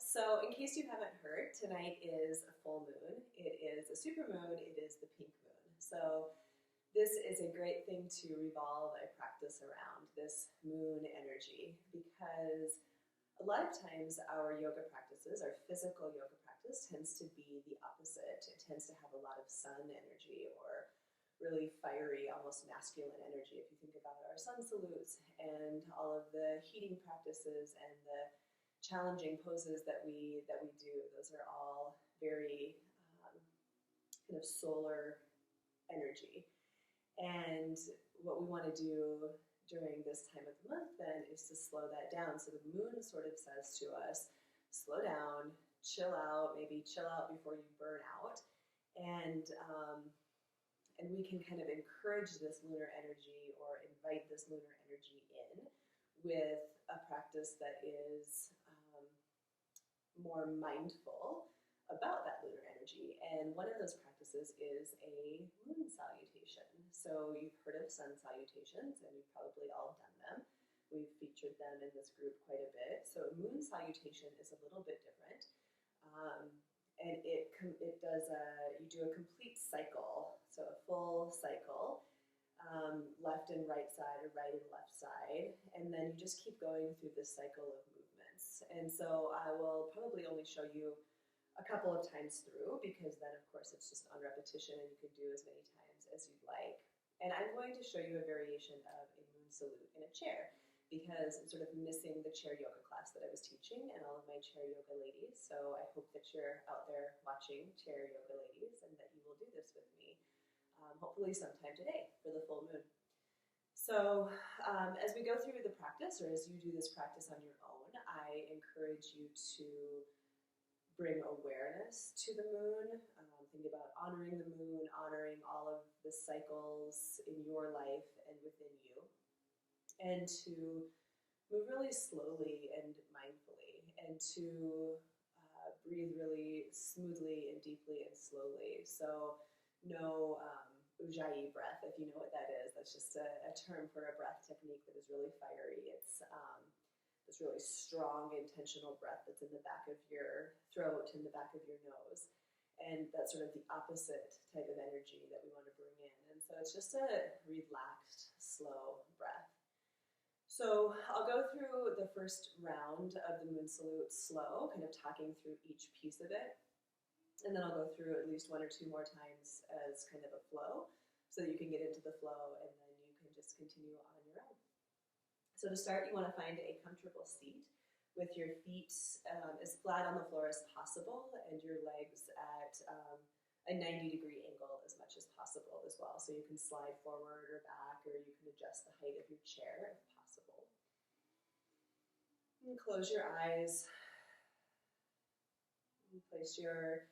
So in case you haven't heard, tonight is a full moon. It is a supermoon. It is the pink moon. So this is a great thing to revolve a practice around, this moon energy, because a lot of times our yoga practices, our physical yoga practice, tends to be the opposite. It tends to have a lot of sun energy or really fiery, almost masculine energy. If you think about our sun salutes and all of the heating practices and the challenging poses that we do, those are all very kind of solar energy. And what we want to do during this time of the month then is to slow that down. So the moon sort of says to us, slow down, chill out, maybe chill out before you burn out. And we can kind of encourage this lunar energy or invite this lunar energy in with a practice that is more mindful about that lunar energy. And one of those practices is a moon salutation. So you've heard of sun salutations, and you've probably all done them. We've featured them in this group quite a bit. So moon salutation is a little bit different. And it does you do a complete cycle, so a full cycle, left and right side or right and left side, and then you just keep going through this cycle of movements. And so I will probably only show you a couple of times through, because then of course it's just on repetition and you can do as many times as you'd like. And I'm going to show you a variation of a moon salute in a chair, because I'm sort of missing the chair yoga class that I was teaching and all of my chair yoga ladies. So I hope that you're out there watching chair yoga ladies and that you will do this with me, hopefully sometime today for the full moon. So as we go through the practice, or as you do this practice on your own, I encourage you to bring awareness to the moon. Think about honoring the moon, honoring all of the cycles in your life and within you, and to move really slowly and mindfully, and to breathe really smoothly and deeply and slowly. So no ujjayi breath, if you know what that is. That's just a term for a breath technique that is really fiery. It's this really strong, intentional breath that's in the back of your throat and the back of your nose. And that's sort of the opposite type of energy that we want to bring in. And so it's just a relaxed, slow breath. So I'll go through the first round of the moon salute slow, kind of talking through each piece of it. And then I'll go through at least one or two more times as kind of a flow, so that you can get into the flow and then you can just continue on your own. So to start, you want to find a comfortable seat with your feet as flat on the floor as possible and your legs at a 90-degree angle as much as possible as well. So you can slide forward or back, or you can adjust the height of your chair if possible. And close your eyes. And place your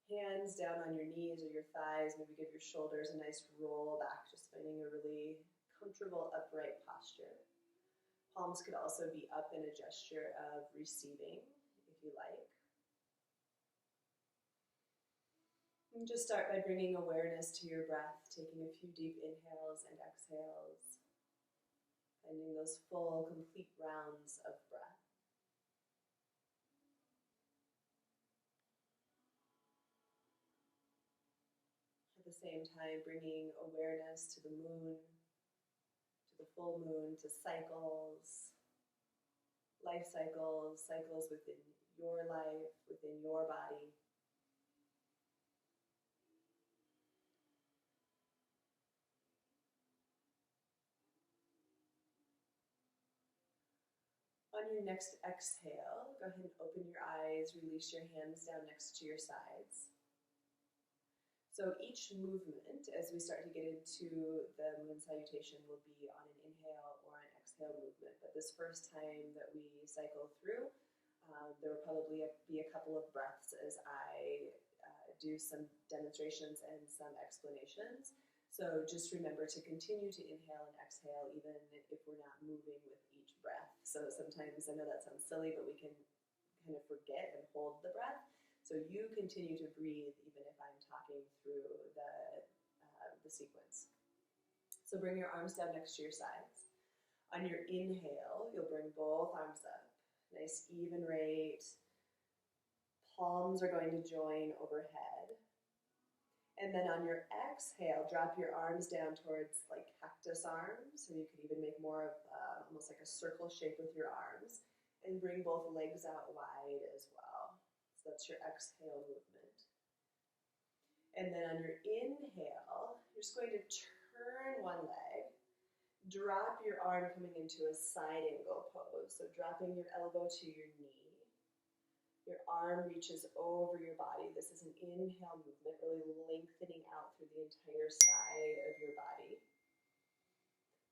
hands down on your knees or your thighs. Maybe give your shoulders a nice roll back, just finding a really comfortable upright posture. Palms could also be up in a gesture of receiving, if you like. And just start by bringing awareness to your breath, taking a few deep inhales and exhales, finding those full, complete rounds of breath. At the same time, bringing awareness to the moon, the full moon, to cycles, life cycles, cycles within your life, within your body. On your next exhale, go ahead and open your eyes, release your hands down next to your sides. So each movement, as we start to get into the moon salutation, will be on an inhale or an exhale movement. But this first time that we cycle through, there will probably be a couple of breaths as I do some demonstrations and some explanations. So just remember to continue to inhale and exhale even if we're not moving with each breath. So sometimes, I know that sounds silly, but we can kind of forget and hold the breath. So you continue to breathe even if I'm talking through the sequence. So bring your arms down next to your sides. On your inhale, you'll bring both arms up. Nice even rate. Palms are going to join overhead. And then on your exhale, drop your arms down towards like cactus arms. So you could even make more of almost like a circle shape with your arms. And bring both legs out wide as well. So that's your exhale movement. And then on your inhale, you're just going to turn one leg. Drop your arm coming into a side angle pose. So dropping your elbow to your knee. Your arm reaches over your body. This is an inhale movement, really lengthening out through the entire side of your body.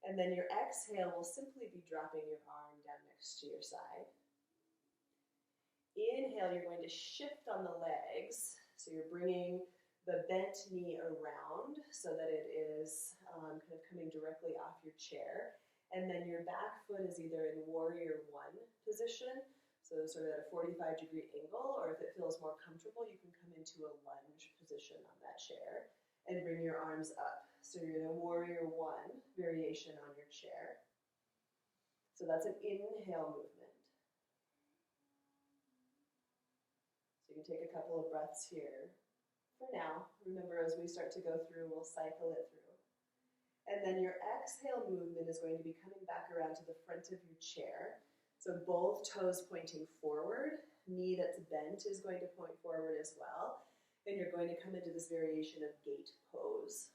And then your exhale will simply be dropping your arm down next to your side. Inhale, you're going to shift on the legs. So you're bringing the bent knee around so that it is kind of coming directly off your chair. And then your back foot is either in warrior one position, so sort of at a 45-degree angle, or if it feels more comfortable, you can come into a lunge position on that chair and bring your arms up. So you're in a warrior one variation on your chair. So that's an inhale movement. So you can take a couple of breaths here. For now, remember as we start to go through, we'll cycle it through. And then your exhale movement is going to be coming back around to the front of your chair. So both toes pointing forward, knee that's bent is going to point forward as well. And you're going to come into this variation of gate pose.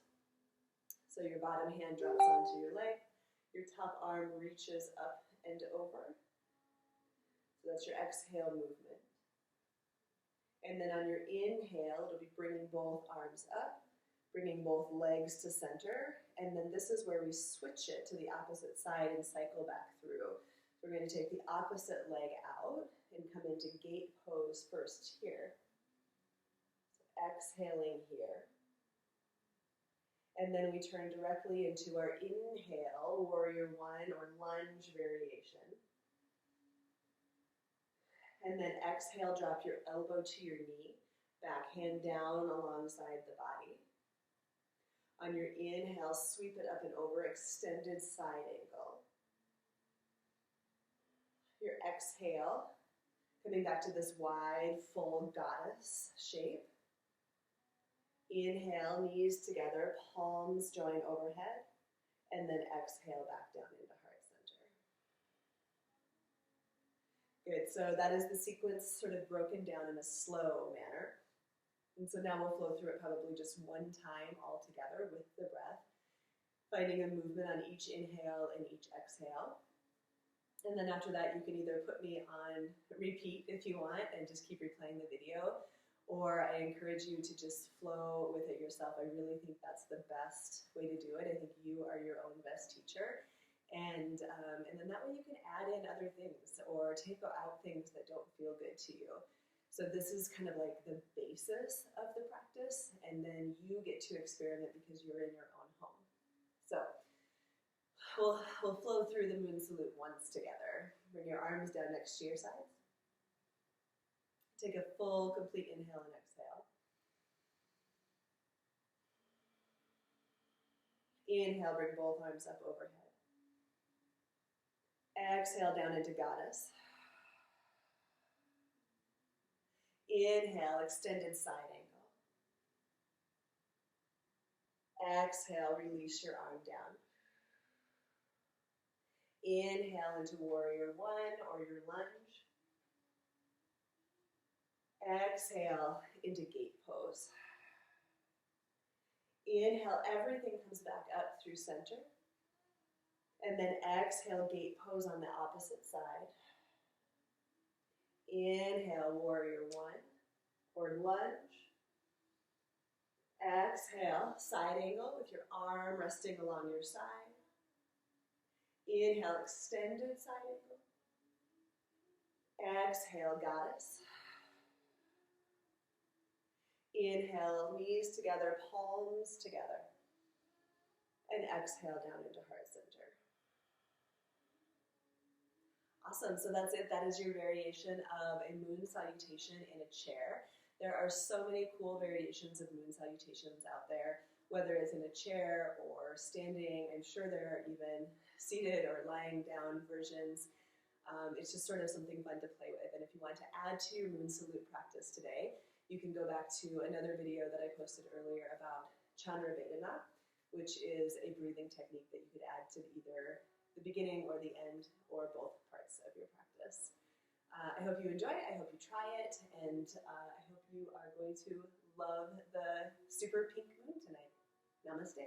So your bottom hand drops onto your leg, your top arm reaches up and over. So that's your exhale movement. And then on your inhale, it'll be bringing both arms up, bringing both legs to center. And then this is where we switch it to the opposite side and cycle back through. We're going to take the opposite leg out and come into gate pose first here. So exhaling here. And then we turn directly into our inhale, warrior one or lunge variation. And then exhale, drop your elbow to your knee, back hand down alongside the body. On your inhale, sweep it up and over, extended side angle. Your exhale, coming back to this wide, full goddess shape. Inhale, knees together, palms join overhead, and then exhale back down into heart center. Good, so that is the sequence sort of broken down in a slow manner. And so now we'll flow through it probably just one time all together with the breath, finding a movement on each inhale and each exhale. And then after that, you can either put me on repeat if you want and just keep replaying the video, or I encourage you to just flow with it yourself. I really think that's the best way to do it. I think you are your own best teacher. And then that way you can add in other things or take out things that don't feel good to you. So this is kind of like the basis of the practice, and then you get to experiment because you're in your own home. So we'll flow through the moon salute once together. Bring your arms down next to your sides. Take a full, complete inhale and exhale. Inhale, bring both arms up overhead. Exhale down into goddess. Inhale, extended side angle. Exhale, release your arm down. Inhale into warrior one or your lunge. Exhale into gate pose. Inhale, everything comes back up through center. And then exhale, gate pose on the opposite side. Inhale, warrior one or lunge. Exhale, side angle with your arm resting along your side. Inhale, extended side angle. Exhale, goddess. Inhale, knees together, palms together. And exhale down into heart center. Awesome, so that's it. That is your variation of a moon salutation in a chair. There are so many cool variations of moon salutations out there, whether it's in a chair or standing. I'm sure there are even seated or lying down versions. It's just sort of something fun to play with. And if you want to add to your moon salute practice today, you can go back to another video that I posted earlier about Chandra Vedana, which is a breathing technique that you could add to either the beginning or the end or both parts of your practice. I hope you enjoy it, I hope you try it, and I hope you are going to love the super pink moon tonight. Namaste.